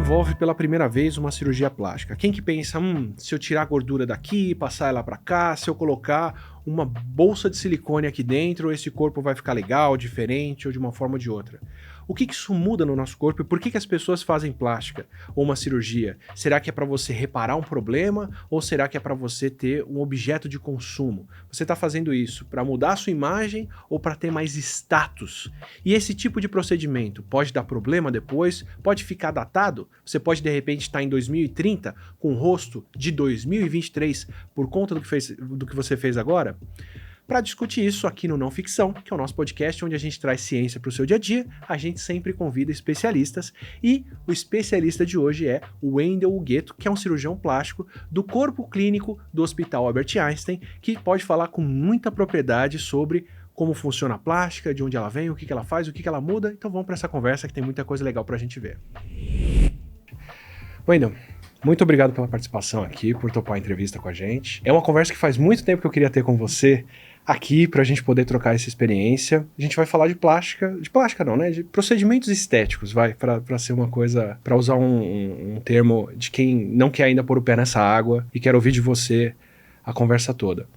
desenvolve pela primeira vez uma cirurgia plástica? Quem que pensa, se eu tirar a gordura daqui, passar ela pra cá, se eu colocar uma bolsa de silicone aqui dentro, esse corpo vai ficar legal, diferente ou de uma forma ou de outra? O que que isso muda no nosso corpo e por que que as pessoas fazem plástica ou uma cirurgia? Será que é para você reparar um problema ou será que é para você ter um objeto de consumo? Você está fazendo isso para mudar a sua imagem ou para ter mais status? E esse tipo de procedimento pode dar problema depois? Pode ficar datado? Você pode de repente estar em 2030 com o rosto de 2023 por conta do que você fez agora? Para discutir isso aqui no Não Ficção, que é o nosso podcast onde a gente traz ciência para o seu dia a dia, a gente sempre convida especialistas e o especialista de hoje é o Wendel Hugueto, que é um cirurgião plástico do corpo clínico do Hospital Albert Einstein, que pode falar com muita propriedade sobre como funciona a plástica, de onde ela vem, o que ela faz, o que ela muda. Então vamos para essa conversa que tem muita coisa legal para a gente ver. Wendel, muito obrigado pela participação aqui, por topar a entrevista com a gente. É uma conversa que faz muito tempo que eu queria ter com você aqui pra gente poder trocar essa experiência. A gente vai falar de plástica não, né? De procedimentos estéticos, pra ser uma coisa, pra usar um termo de quem não quer ainda pôr o pé nessa água e quer ouvir de você a conversa toda.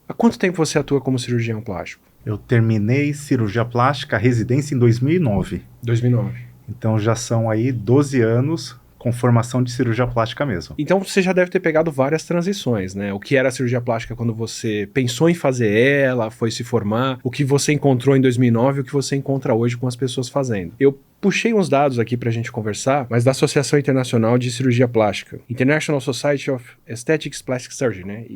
Há quanto tempo você atua como cirurgião plástico? Eu terminei cirurgia plástica, residência em 2009. 2009. Então já são aí 12 anos com formação de cirurgia plástica mesmo. Então você já deve ter pegado várias transições, né? O que era a cirurgia plástica quando você pensou em fazer ela, foi se formar, o que você encontrou em 2009 e o que você encontra hoje com as pessoas fazendo. Eu puxei uns dados aqui pra gente conversar, mas da Associação Internacional de Cirurgia Plástica, International Society of Aesthetics Plastic Surgery, né?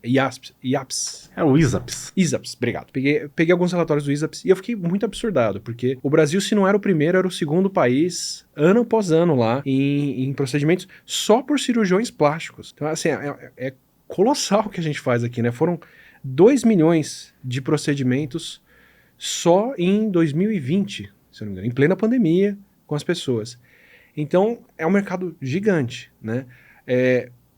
IAPS. É o ISAPS. ISAPS, obrigado. Peguei alguns relatórios do ISAPS e eu fiquei muito absurdado, porque o Brasil, se não era o primeiro, era o segundo país, ano após ano lá, em procedimentos só por cirurgiões plásticos. Então, assim, é colossal o que a gente faz aqui, né? Foram 2 milhões de procedimentos só em 2020, se eu não me engano, em plena pandemia com as pessoas. Então, é um mercado gigante, né?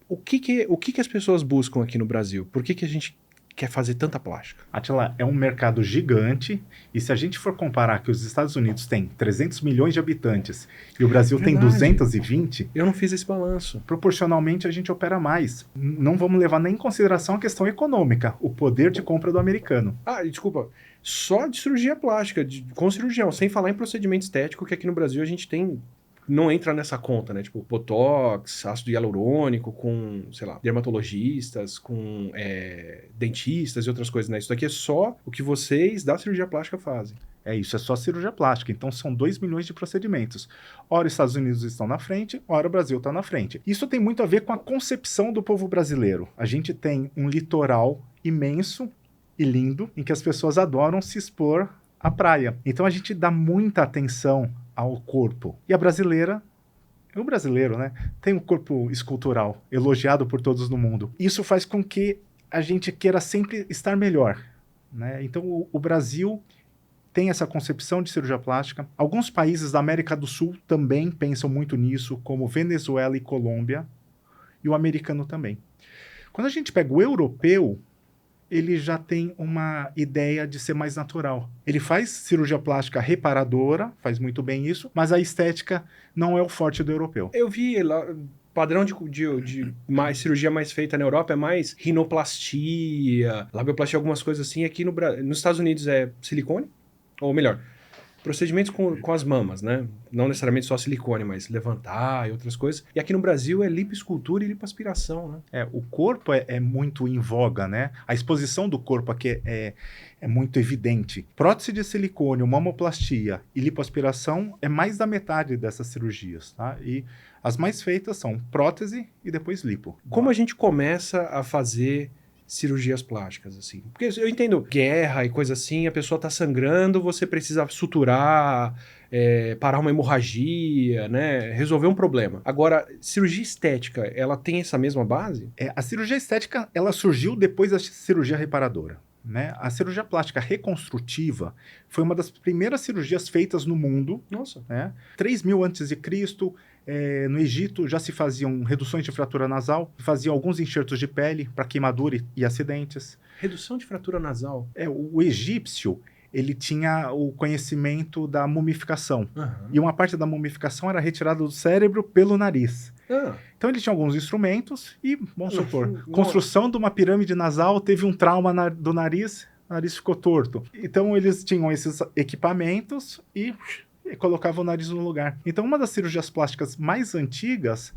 O que as pessoas buscam aqui no Brasil? Por que a gente quer fazer tanta plástica? Atila, é um mercado gigante e se a gente for comparar que os Estados Unidos têm 300 milhões de habitantes e o Brasil tem 220... Eu não fiz esse balanço. Proporcionalmente a gente opera mais. Não vamos levar nem em consideração a questão econômica, o poder de compra do americano. Desculpa. Só de cirurgia plástica, com cirurgião, sem falar em procedimento estético, que aqui no Brasil a gente tem... Não entra nessa conta, né? Tipo, botox, ácido hialurônico, com, sei lá, dermatologistas, com dentistas e outras coisas, né? Isso daqui é só o que vocês da cirurgia plástica fazem. É isso, é só cirurgia plástica. Então são 2 milhões de procedimentos. Ora os Estados Unidos estão na frente, ora o Brasil está na frente. Isso tem muito a ver com a concepção do povo brasileiro. A gente tem um litoral imenso e lindo, em que as pessoas adoram se expor à praia. Então a gente dá muita atenção ao corpo. E a brasileira, o brasileiro, né, tem um corpo escultural, elogiado por todos no mundo. Isso faz com que a gente queira sempre estar melhor, né? Então o Brasil tem essa concepção de cirurgia plástica. Alguns países da América do Sul também pensam muito nisso, como Venezuela e Colômbia, e o americano também. Quando a gente pega o europeu, ele já tem uma ideia de ser mais natural. Ele faz cirurgia plástica reparadora, faz muito bem isso, mas a estética não é o forte do europeu. Eu vi lá, padrão de mais cirurgia mais feita na Europa é mais rinoplastia, labioplastia, algumas coisas assim. Aqui nos Estados Unidos é silicone, ou melhor, procedimentos com as mamas, né? Não necessariamente só silicone, mas levantar e outras coisas. E aqui no Brasil é lipoescultura e lipoaspiração, né? O corpo é muito em voga, né? A exposição do corpo aqui é muito evidente. Prótese de silicone, mamoplastia e lipoaspiração é mais da metade dessas cirurgias, tá? E as mais feitas são prótese e depois lipo. Como a gente começa a fazer cirurgias plásticas, assim? Porque eu entendo guerra e coisa assim, a pessoa tá sangrando, você precisa suturar, parar uma hemorragia, né? Resolver um problema. Agora, cirurgia estética, ela tem essa mesma base? A cirurgia estética, ela surgiu depois da cirurgia reparadora, né? A cirurgia plástica reconstrutiva foi uma das primeiras cirurgias feitas no mundo. Nossa. Né? 3.000 a.C., no Egito já se faziam reduções de fratura nasal, faziam alguns enxertos de pele para queimadura e acidentes. Redução de fratura nasal? O egípcio, ele tinha o conhecimento da mumificação. Aham. E uma parte da mumificação era retirada do cérebro pelo nariz. Ah, Então ele tinha alguns instrumentos e, vamos supor, Nossa. construção de uma pirâmide nasal, teve um trauma do nariz, o nariz ficou torto. Então eles tinham esses equipamentos e colocavam o nariz no lugar. Então uma das cirurgias plásticas mais antigas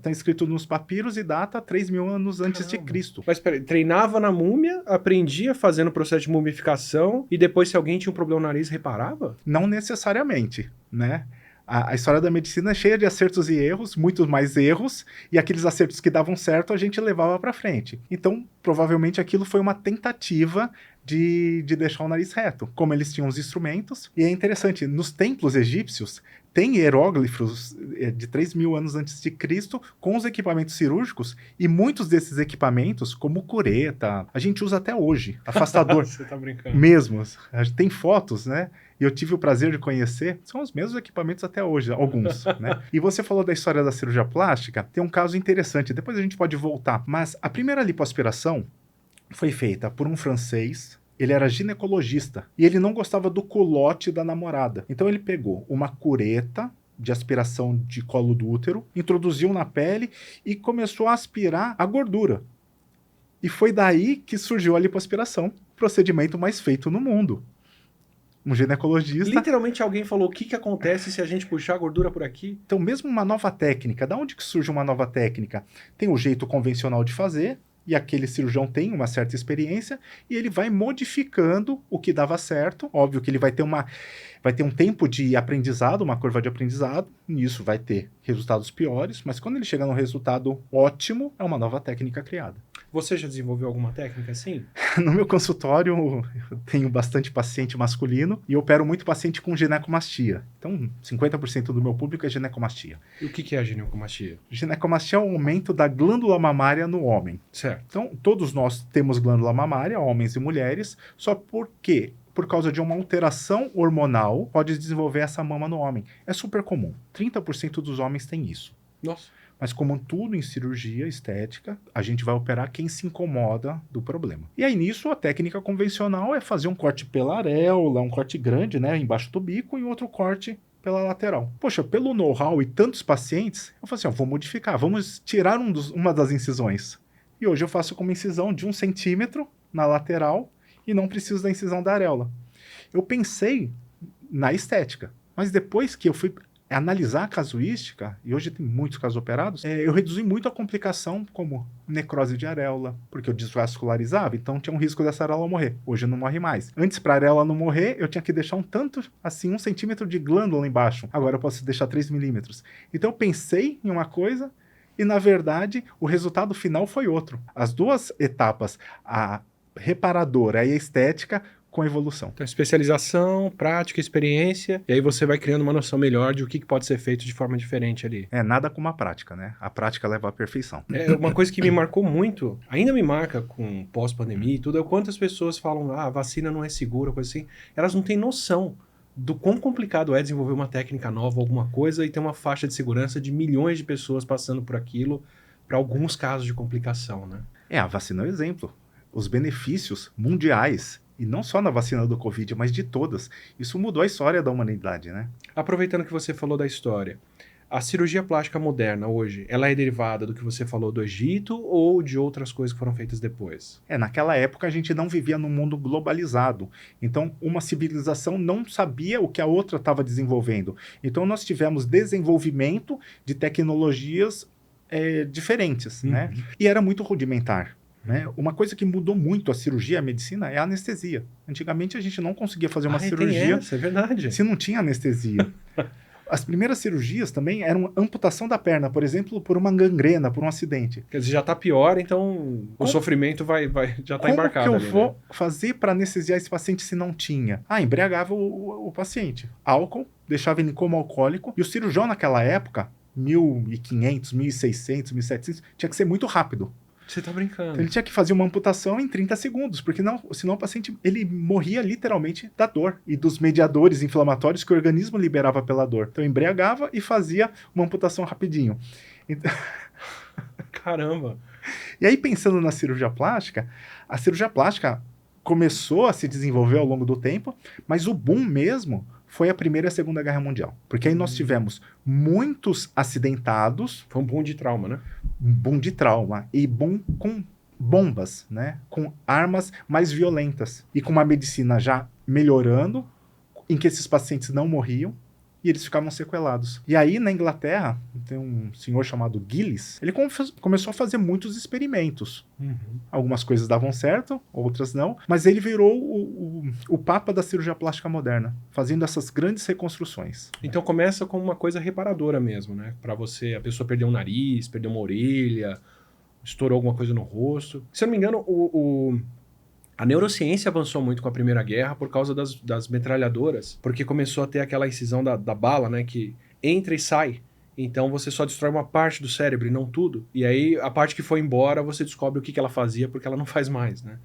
tá escrito nos papiros e data 3.000 anos antes de Caramba. Cristo. Mas peraí, treinava na múmia, aprendia fazendo o processo de mumificação e depois, se alguém tinha um problema no nariz, reparava? Não necessariamente, né? A história da medicina é cheia de acertos e erros, muitos mais erros, e aqueles acertos que davam certo a gente levava para frente. Então, provavelmente aquilo foi uma tentativa de deixar o nariz reto, como eles tinham os instrumentos. E é interessante, nos templos egípcios tem hieróglifos de 3.000 anos antes de Cristo com os equipamentos cirúrgicos, e muitos desses equipamentos, como cureta, a gente usa até hoje, afastador. Você tá brincando. Mesmo. Tem fotos, né? E eu tive o prazer de conhecer, são os mesmos equipamentos até hoje, alguns, né? E você falou da história da cirurgia plástica, tem um caso interessante, depois a gente pode voltar, mas a primeira lipoaspiração foi feita por um francês, ele era ginecologista, e ele não gostava do culote da namorada. Então ele pegou uma cureta de aspiração de colo do útero, introduziu na pele e começou a aspirar a gordura. E foi daí que surgiu a lipoaspiração, procedimento mais feito no mundo. Um ginecologista... Literalmente alguém falou o que acontece se a gente puxar a gordura por aqui. Então, mesmo uma nova técnica, da onde que surge uma nova técnica? Tem o jeito convencional de fazer, e aquele cirurgião tem uma certa experiência, e ele vai modificando o que dava certo. Óbvio que ele vai ter um tempo de aprendizado, uma curva de aprendizado, e isso vai ter resultados piores, mas quando ele chega no resultado ótimo, é uma nova técnica criada. Você já desenvolveu alguma técnica assim? No meu consultório, eu tenho bastante paciente masculino e eu opero muito paciente com ginecomastia. Então, 50% do meu público é ginecomastia. E o que é a ginecomastia? Ginecomastia é o aumento da glândula mamária no homem. Certo. Então, todos nós temos glândula mamária, homens e mulheres, só porque, por causa de uma alteração hormonal, pode desenvolver essa mama no homem. É super comum. 30% dos homens têm isso. Nossa. Mas como tudo em cirurgia estética, a gente vai operar quem se incomoda do problema. E aí nisso a técnica convencional é fazer um corte pela areola, um corte grande, né, embaixo do bico, e outro corte pela lateral. Poxa, pelo know-how e tantos pacientes, eu falei assim, vou modificar, vamos tirar uma das incisões. E hoje eu faço com uma incisão de 1 centímetro na lateral e não preciso da incisão da areola. Eu pensei na estética, mas depois que eu fui analisar a casuística, e hoje tem muitos casos operados, eu reduzi muito a complicação, como necrose de areola, porque eu desvascularizava, então tinha um risco dessa areola morrer. Hoje não morre mais. Antes, para a areola não morrer, eu tinha que deixar um tanto, assim, 1 centímetro de glândula embaixo. Agora eu posso deixar 3 milímetros. Então eu pensei em uma coisa, e na verdade, o resultado final foi outro. As duas etapas, a reparadora e a estética, com evolução. Então, especialização, prática, experiência, e aí você vai criando uma noção melhor de o que pode ser feito de forma diferente ali. Nada como a prática, né? A prática leva à perfeição. Uma coisa que me marcou muito, ainda me marca com pós-pandemia e tudo, é o quanto as pessoas falam, a vacina não é segura, coisa assim. Elas não têm noção do quão complicado é desenvolver uma técnica nova, alguma coisa, e ter uma faixa de segurança de milhões de pessoas passando por aquilo, para alguns casos de complicação, né? A vacina é o exemplo. Os benefícios mundiais, e não só na vacina do Covid, mas de todas. Isso mudou a história da humanidade, né? Aproveitando que você falou da história, a cirurgia plástica moderna hoje, ela é derivada do que você falou do Egito ou de outras coisas que foram feitas depois? Naquela época a gente não vivia num mundo globalizado. Então, uma civilização não sabia o que a outra estava desenvolvendo. Então, nós tivemos desenvolvimento de tecnologias diferentes, né? E era muito rudimentar. Né? Uma coisa que mudou muito a cirurgia e a medicina é a anestesia. Antigamente a gente não conseguia fazer uma cirurgia é verdade. se não tinha anestesia. As primeiras cirurgias também eram amputação da perna, por exemplo, por uma gangrena, por um acidente. Quer dizer, já está pior, então o sofrimento já está embarcado. Como que eu vou fazer para anestesiar esse paciente se não tinha? Embriagava o paciente. Álcool, deixava ele como alcoólico, e o cirurgião naquela época, 1500, 1600, 1700, tinha que ser muito rápido. Você tá brincando. Então, ele tinha que fazer uma amputação em 30 segundos, porque senão o paciente ele morria literalmente da dor e dos mediadores inflamatórios que o organismo liberava pela dor. Então embriagava e fazia uma amputação rapidinho. Então... Caramba! E aí pensando na cirurgia plástica, a cirurgia plástica começou a se desenvolver ao longo do tempo, mas o boom mesmo foi a Primeira e a Segunda Guerra Mundial. Porque aí nós tivemos muitos acidentados. Foi um boom de trauma, né? Um boom de trauma e boom com bombas, né? Com armas mais violentas. E com uma medicina já melhorando, em que esses pacientes não morriam, e eles ficavam sequelados. E aí, na Inglaterra, tem um senhor chamado Gillis, ele começou a fazer muitos experimentos. Algumas coisas davam certo, outras não, mas ele virou o papa da cirurgia plástica moderna, fazendo essas grandes reconstruções. Então começa com uma coisa reparadora mesmo, né? Pra você, a pessoa perdeu um nariz, perdeu uma orelha, estourou alguma coisa no rosto. Se eu não me engano, a neurociência avançou muito com a Primeira Guerra por causa das metralhadoras, porque começou a ter aquela incisão da bala, né, que entra e sai. Então você só destrói uma parte do cérebro e não tudo. E aí a parte que foi embora, você descobre o que ela fazia porque ela não faz mais, né?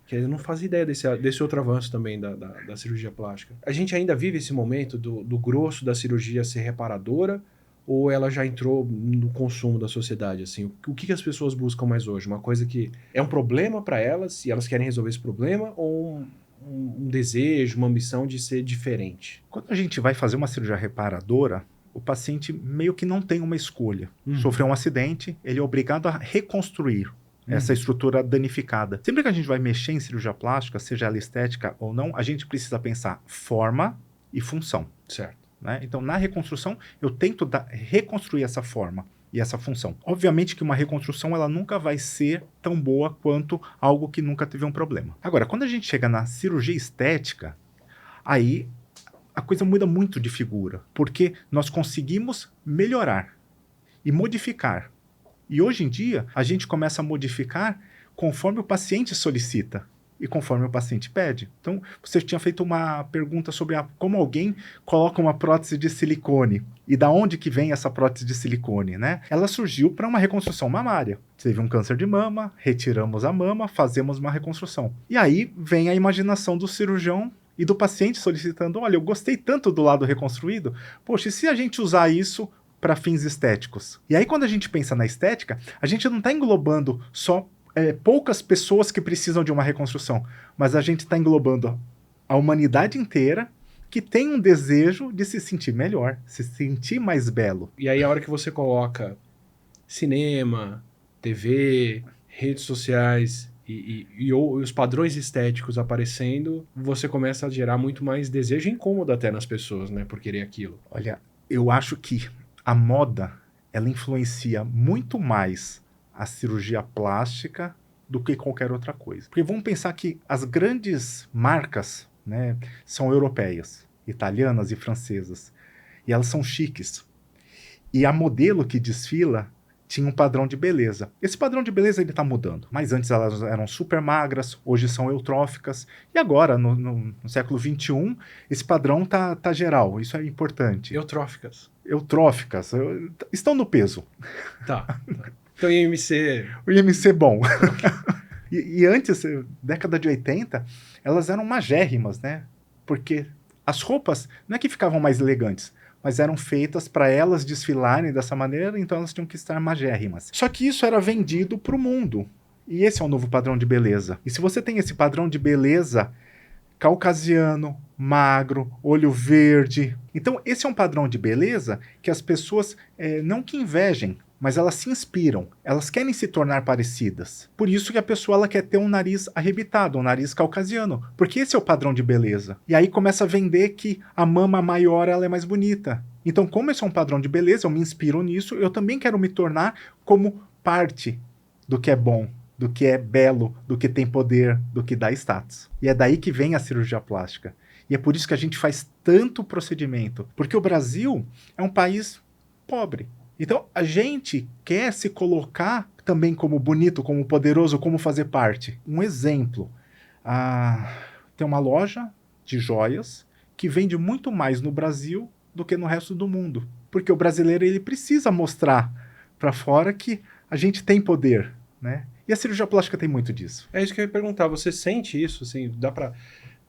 Que eu não fazia ideia desse outro avanço também da cirurgia plástica. A gente ainda vive esse momento do grosso da cirurgia ser reparadora, ou ela já entrou no consumo da sociedade, assim? O que as pessoas buscam mais hoje? Uma coisa que é um problema para elas e elas querem resolver esse problema, ou um desejo, uma ambição de ser diferente? Quando a gente vai fazer uma cirurgia reparadora, o paciente meio que não tem uma escolha. Sofreu um acidente, ele é obrigado a reconstruir essa estrutura danificada. Sempre que a gente vai mexer em cirurgia plástica, seja ela estética ou não, a gente precisa pensar forma e função. Certo. Né? Então, na reconstrução, eu tento reconstruir essa forma e essa função. Obviamente que uma reconstrução ela nunca vai ser tão boa quanto algo que nunca teve um problema. Agora, quando a gente chega na cirurgia estética, aí a coisa muda muito de figura, porque nós conseguimos melhorar e modificar. E hoje em dia, a gente começa a modificar conforme o paciente solicita e conforme o paciente pede. Então, você tinha feito uma pergunta sobre como alguém coloca uma prótese de silicone e da onde que vem essa prótese de silicone, né? Ela surgiu para uma reconstrução mamária. Teve um câncer de mama, retiramos a mama, fazemos uma reconstrução. E aí vem a imaginação do cirurgião e do paciente solicitando, olha, eu gostei tanto do lado reconstruído, poxa, e se a gente usar isso para fins estéticos? E aí, quando a gente pensa na estética, a gente não está englobando só poucas pessoas que precisam de uma reconstrução, mas a gente está englobando a humanidade inteira que tem um desejo de se sentir melhor, se sentir mais belo. E aí a hora que você coloca cinema, TV, redes sociais e os padrões estéticos aparecendo, você começa a gerar muito mais desejo e incômodo até nas pessoas, né, por querer aquilo. Olha, eu acho que a moda, ela influencia muito mais a cirurgia plástica do que qualquer outra coisa. Porque vamos pensar que as grandes marcas, né, são europeias, italianas e francesas, e elas são chiques. E a modelo que desfila tinha um padrão de beleza. Esse padrão de beleza ele está mudando, mas antes elas eram super magras, hoje são eutróficas, e agora, no século XXI, esse padrão tá geral, isso é importante. Eutróficas. Eutróficas, estão no peso. Tá. Então o IMC... O IMC é bom. e antes, década de 80, elas eram magérrimas, né? Porque as roupas não é que ficavam mais elegantes, mas eram feitas para elas desfilarem dessa maneira, então elas tinham que estar magérrimas. Só que isso era vendido para o mundo. E esse é o novo padrão de beleza. E se você tem esse padrão de beleza caucasiano, magro, olho verde... Então, esse é um padrão de beleza que as pessoas não que invejem, mas elas se inspiram, elas querem se tornar parecidas. Por isso que a pessoa ela quer ter um nariz arrebitado, um nariz caucasiano, porque esse é o padrão de beleza. E aí começa a vender que a mama maior ela é mais bonita. Então, como esse é um padrão de beleza, eu me inspiro nisso, eu também quero me tornar como parte do que é bom, do que é belo, do que tem poder, do que dá status. E é daí que vem a cirurgia plástica. E é por isso que a gente faz tanto procedimento, porque o Brasil é um país pobre. Então, a gente quer se colocar também como bonito, como poderoso, como fazer parte. Um exemplo, tem uma loja de joias que vende muito mais no Brasil do que no resto do mundo. Porque o brasileiro ele precisa mostrar para fora que a gente tem poder, né? E a cirurgia plástica tem muito disso. É isso que eu ia perguntar, você sente isso? Assim,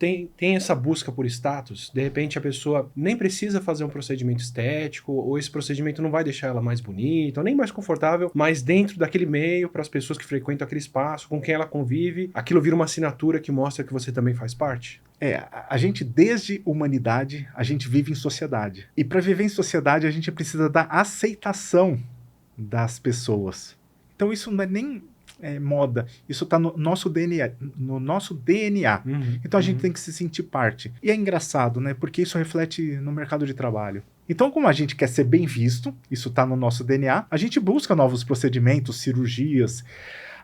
tem essa busca por status, de repente a pessoa nem precisa fazer um procedimento estético, ou esse procedimento não vai deixar ela mais bonita, ou nem mais confortável, mas dentro daquele meio, para as pessoas que frequentam aquele espaço, com quem ela convive, aquilo vira uma assinatura que mostra que você também faz parte? A gente, desde humanidade, a gente vive em sociedade. E para viver em sociedade, a gente precisa da aceitação das pessoas. Então isso não é nem moda, isso está no nosso DNA. Então a gente tem que se sentir parte. E é engraçado, né? Porque isso reflete no mercado de trabalho. Então, como a gente quer ser bem visto, isso está no nosso DNA, a gente busca novos procedimentos, cirurgias,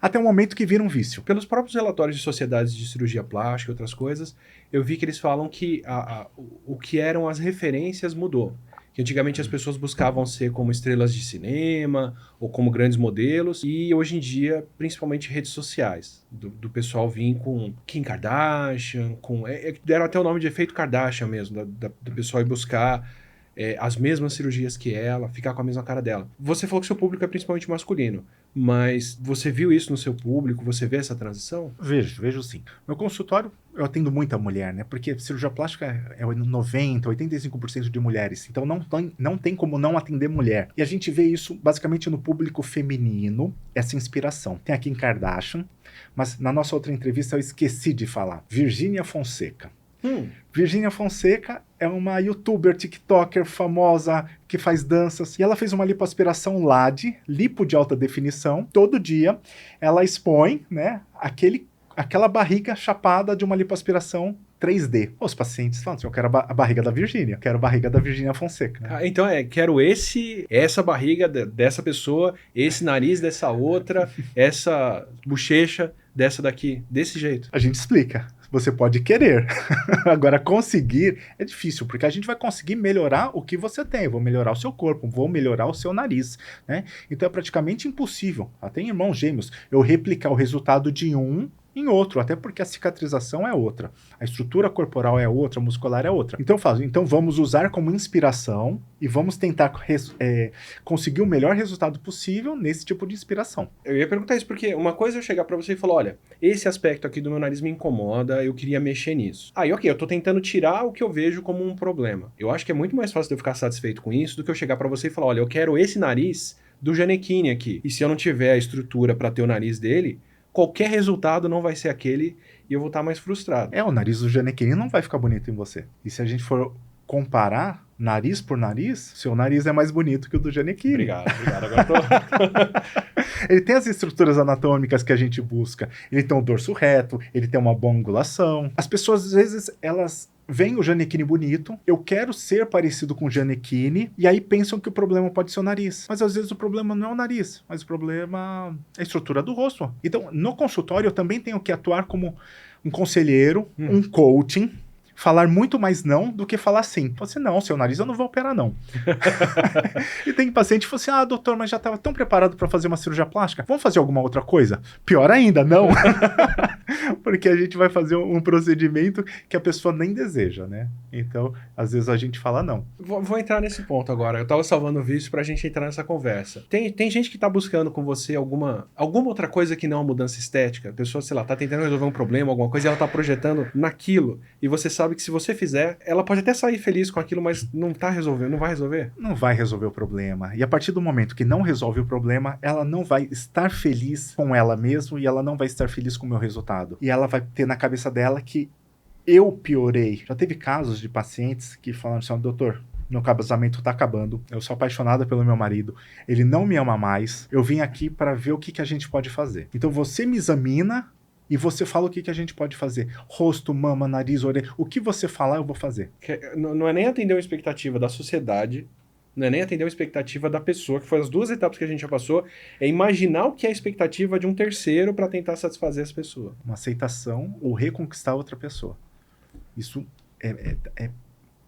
até o momento que vira um vício. Pelos próprios relatórios de sociedades de cirurgia plástica e outras coisas, eu vi que eles falam que o que eram as referências mudou. Que antigamente as pessoas buscavam ser como estrelas de cinema ou como grandes modelos, e hoje em dia, principalmente redes sociais, do pessoal vir com Kim Kardashian, deram até o nome de efeito Kardashian mesmo, do pessoal ir buscar as mesmas cirurgias que ela, ficar com a mesma cara dela. Você falou que seu público é principalmente masculino, mas você viu isso no seu público? Você vê essa transição? Vejo sim. No consultório, eu atendo muita mulher, né? Porque cirurgia plástica é 90%, 85% de mulheres. Então não tem como não atender mulher. E a gente vê isso basicamente no público feminino, essa inspiração. Tem a Kim Kardashian, mas na nossa outra entrevista eu esqueci de falar. Virgínia Fonseca. Virgínia Fonseca é uma youtuber, tiktoker famosa que faz danças, e ela fez uma lipoaspiração LAD, lipo de alta definição. Todo dia ela expõe, né, aquela barriga chapada de uma lipoaspiração 3D. Os pacientes falam assim, eu quero a barriga da Virgínia, quero a barriga da Virgínia Fonseca. Né? Então quero essa barriga dessa pessoa, esse nariz dessa outra, essa bochecha dessa daqui, desse jeito. A gente explica. Você pode querer. Agora, conseguir é difícil, porque a gente vai conseguir melhorar o que você tem. Vou melhorar o seu corpo, vou melhorar o seu nariz, né? Então é praticamente impossível, até em irmãos gêmeos, eu replicar o resultado de um em outro, até porque a cicatrização é outra, a estrutura corporal é outra, a muscular é outra. Então eu falo, então vamos usar como inspiração e vamos tentar conseguir o melhor resultado possível nesse tipo de inspiração. Eu ia perguntar isso porque uma coisa é eu chegar pra você e falar, olha, esse aspecto aqui do meu nariz me incomoda, eu queria mexer nisso. Aí, ok, eu tô tentando tirar o que eu vejo como um problema. Eu acho que é muito mais fácil de eu ficar satisfeito com isso do que eu chegar pra você e falar, olha, eu quero esse nariz do Gianecchini aqui. E se eu não tiver a estrutura pra ter o nariz dele, qualquer resultado não vai ser aquele e eu vou estar mais frustrado. O nariz do Gianecchini não vai ficar bonito em você. E se a gente for comparar nariz por nariz, seu nariz é mais bonito que o do Gianecchini. Obrigado. Agora tô... Ele tem as estruturas anatômicas que a gente busca. Ele tem um dorso reto, ele tem uma boa angulação. As pessoas, às vezes, elas veem o Gianecchini bonito, eu quero ser parecido com o Gianecchini, e aí pensam que o problema pode ser o nariz. Mas às vezes o problema não é o nariz, mas o problema é a estrutura do rosto. Então, no consultório, eu também tenho que atuar como um conselheiro, um coaching, falar muito mais não do que falar sim. Você não, seu nariz eu não vou operar não. E tem paciente que fala assim, doutor, mas já estava tão preparado para fazer uma cirurgia plástica, vamos fazer alguma outra coisa? Pior ainda, não. Porque a gente vai fazer um procedimento que a pessoa nem deseja, né? Então, às vezes a gente fala não. Vou entrar nesse ponto agora. Eu tava salvando o vídeo pra gente entrar nessa conversa. Tem gente que tá buscando com você alguma outra coisa que não a mudança estética. A pessoa, sei lá, tá tentando resolver um problema, alguma coisa, e ela tá projetando naquilo. E você sabe que se você fizer, ela pode até sair feliz com aquilo, mas não tá resolvendo, não vai resolver? Não vai resolver o problema. E a partir do momento que não resolve o problema, ela não vai estar feliz com ela mesma e ela não vai estar feliz com o meu resultado. E ela vai ter na cabeça dela que eu piorei. Já teve casos de pacientes que falaram assim, doutor, meu casamento tá acabando, eu sou apaixonada pelo meu marido, ele não me ama mais, eu vim aqui para ver o que a gente pode fazer. Então você me examina e você fala o que a gente pode fazer. Rosto, mama, nariz, orelha, o que você falar eu vou fazer. Não é nem atender uma expectativa da sociedade, não é nem atender uma expectativa da pessoa, que foi as duas etapas que a gente já passou, é imaginar o que é a expectativa de um terceiro para tentar satisfazer essa pessoa. Uma aceitação ou reconquistar outra pessoa. Isso é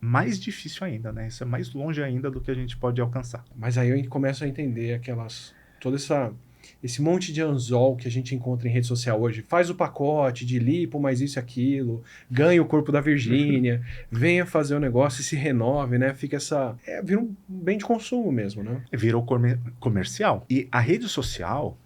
mais difícil ainda, né? Isso é mais longe ainda do que a gente pode alcançar. Mas aí eu começo a entender todo esse monte de anzol que a gente encontra em rede social hoje. Faz o pacote de lipo, mais isso e aquilo, ganha o corpo da Virgínia, venha fazer o negócio e se renove, né? Fica vira um bem de consumo mesmo, né? Virou comercial. E a rede social,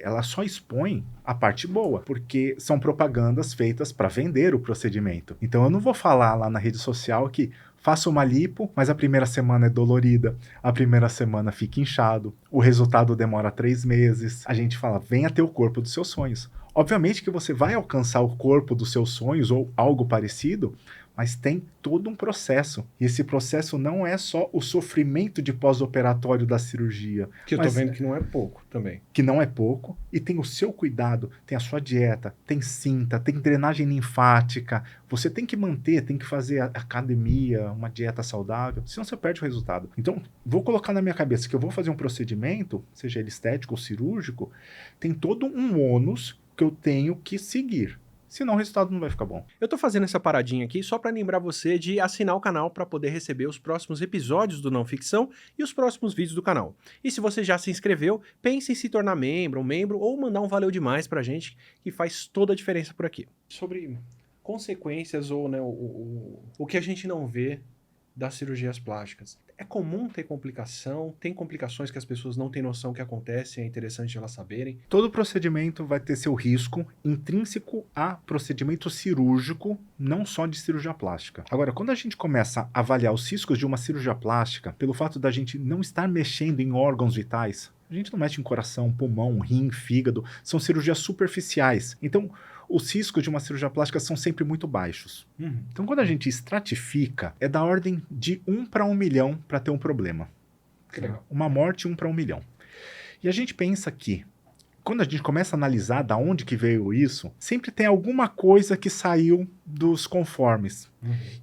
Ela só expõe a parte boa, porque são propagandas feitas para vender o procedimento. Então eu não vou falar lá na rede social que faça uma lipo, mas a primeira semana é dolorida, a primeira semana fica inchado, o resultado demora 3 meses. A gente fala, venha ter o corpo dos seus sonhos. Obviamente que você vai alcançar o corpo dos seus sonhos ou algo parecido, mas tem todo um processo. E esse processo não é só o sofrimento de pós-operatório da cirurgia. Que eu tô vendo que não é pouco também. Que não é pouco. E tem o seu cuidado, tem a sua dieta, tem cinta, tem drenagem linfática. Você tem que manter, tem que fazer academia, uma dieta saudável, senão você perde o resultado. Então, vou colocar na minha cabeça que eu vou fazer um procedimento, seja ele estético ou cirúrgico, tem todo um ônus que eu tenho que seguir. Senão o resultado não vai ficar bom. Eu tô fazendo essa paradinha aqui só para lembrar você de assinar o canal para poder receber os próximos episódios do Não Ficção e os próximos vídeos do canal. E se você já se inscreveu, pense em se tornar membro, ou mandar um valeu demais pra gente, que faz toda a diferença por aqui. Sobre consequências ou né, o que a gente não vê das cirurgias plásticas. É comum ter complicação, tem complicações que as pessoas não têm noção que acontecem, é interessante elas saberem. Todo procedimento vai ter seu risco intrínseco a procedimento cirúrgico, não só de cirurgia plástica. Agora, quando a gente começa a avaliar os riscos de uma cirurgia plástica, pelo fato da gente não estar mexendo em órgãos vitais, a gente não mexe em coração, pulmão, rim, fígado, são cirurgias superficiais. Então, os riscos de uma cirurgia plástica são sempre muito baixos. Então, quando a gente estratifica, é da ordem de 1 para 1 milhão para ter um problema. Que legal. Uma morte, 1 para 1 milhão. E a gente pensa que, quando a gente começa a analisar da onde que veio isso, sempre tem alguma coisa que saiu dos conformes.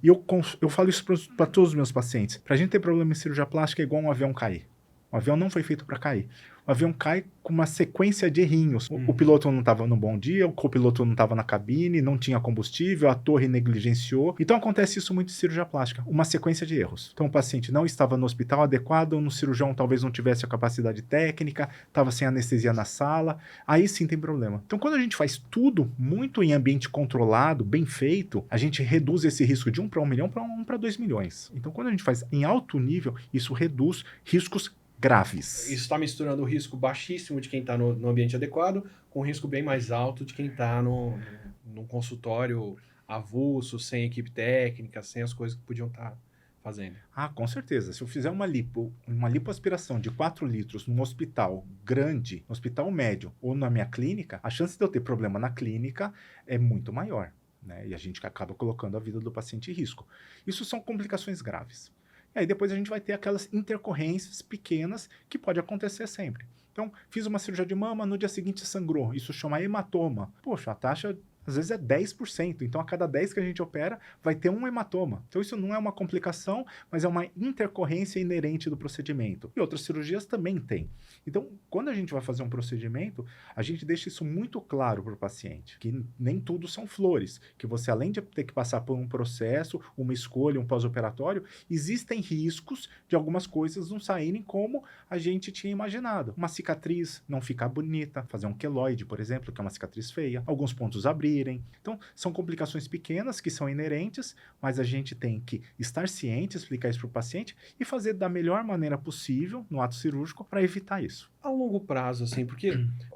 E eu falo isso para todos os meus pacientes. Para a gente ter problema em cirurgia plástica é igual um avião cair. O avião não foi feito para cair. O avião cai com uma sequência de errinhos. O piloto não estava no bom dia, o copiloto não estava na cabine, não tinha combustível, a torre negligenciou. Então acontece isso muito em cirurgia plástica, uma sequência de erros. Então o paciente não estava no hospital adequado, no cirurgião talvez não tivesse a capacidade técnica, estava sem anestesia na sala, aí sim tem problema. Então quando a gente faz tudo muito em ambiente controlado, bem feito, a gente reduz esse risco de 1 para 1 milhão para 1 para 2 milhões. Então quando a gente faz em alto nível, isso reduz riscos graves. Isso está misturando o risco baixíssimo de quem está no ambiente adequado com o risco bem mais alto de quem está num consultório avulso, sem equipe técnica, sem as coisas que podiam estar fazendo. Ah, com certeza. Se eu fizer uma lipoaspiração de 4 litros num hospital grande, no hospital médio ou na minha clínica, a chance de eu ter problema na clínica é muito maior, né? E a gente acaba colocando a vida do paciente em risco. Isso são complicações graves. E aí depois a gente vai ter aquelas intercorrências pequenas que pode acontecer sempre. Então, fiz uma cirurgia de mama, no dia seguinte sangrou. Isso chama hematoma. Poxa, a taxa às vezes é 10%. Então, a cada 10 que a gente opera, vai ter um hematoma. Então, isso não é uma complicação, mas é uma intercorrência inerente do procedimento. E outras cirurgias também têm. Então, quando a gente vai fazer um procedimento, a gente deixa isso muito claro para o paciente, que nem tudo são flores, que você, além de ter que passar por um processo, uma escolha, um pós-operatório, existem riscos de algumas coisas não saírem como a gente tinha imaginado. Uma cicatriz não ficar bonita, fazer um queloide, por exemplo, que é uma cicatriz feia, alguns pontos abrirem. Então, são complicações pequenas que são inerentes, mas a gente tem que estar ciente, explicar isso para o paciente e fazer da melhor maneira possível no ato cirúrgico para evitar isso. A longo prazo, assim, porque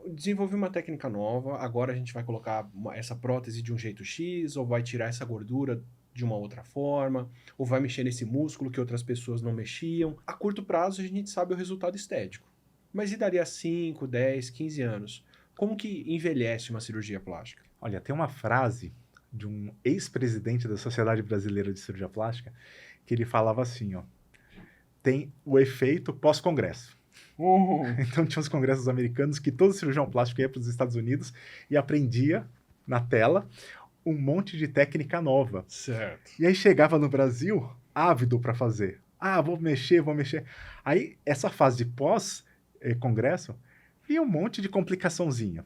desenvolvi uma técnica nova, agora a gente vai colocar essa prótese de um jeito X, ou vai tirar essa gordura de uma outra forma, ou vai mexer nesse músculo que outras pessoas não mexiam. A curto prazo, a gente sabe o resultado estético. Mas e daria 5, 10, 15 anos? Como que envelhece uma cirurgia plástica? Olha, tem uma frase de um ex-presidente da Sociedade Brasileira de Cirurgia Plástica que ele falava assim, ó, tem o efeito pós-congresso. Então tinha os congressos americanos que todo cirurgião plástico ia para os Estados Unidos e aprendia na tela um monte de técnica nova. Certo. E aí chegava no Brasil ávido para fazer. Ah, vou mexer. Aí essa fase de pós-congresso vinha um monte de complicaçãozinha.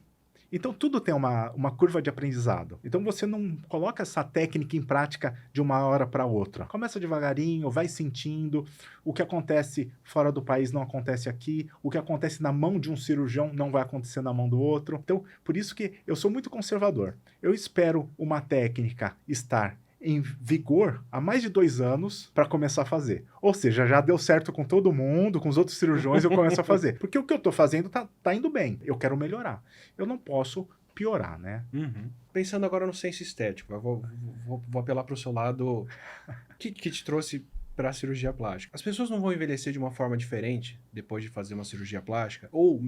Então, tudo tem uma curva de aprendizado. Então, você não coloca essa técnica em prática de uma hora para outra. Começa devagarinho, vai sentindo. O que acontece fora do país não acontece aqui. O que acontece na mão de um cirurgião não vai acontecer na mão do outro. Então, por isso que eu sou muito conservador. Eu espero uma técnica estar em vigor há mais de 2 anos para começar a fazer. Ou seja, já deu certo com todo mundo, com os outros cirurgiões, eu começo a fazer. Porque o que eu estou fazendo tá indo bem. Eu quero melhorar. Eu não posso piorar, né? Uhum. Pensando agora no senso estético, eu vou apelar para o seu lado que te trouxe para a cirurgia plástica. As pessoas não vão envelhecer de uma forma diferente depois de fazer uma cirurgia plástica? Ou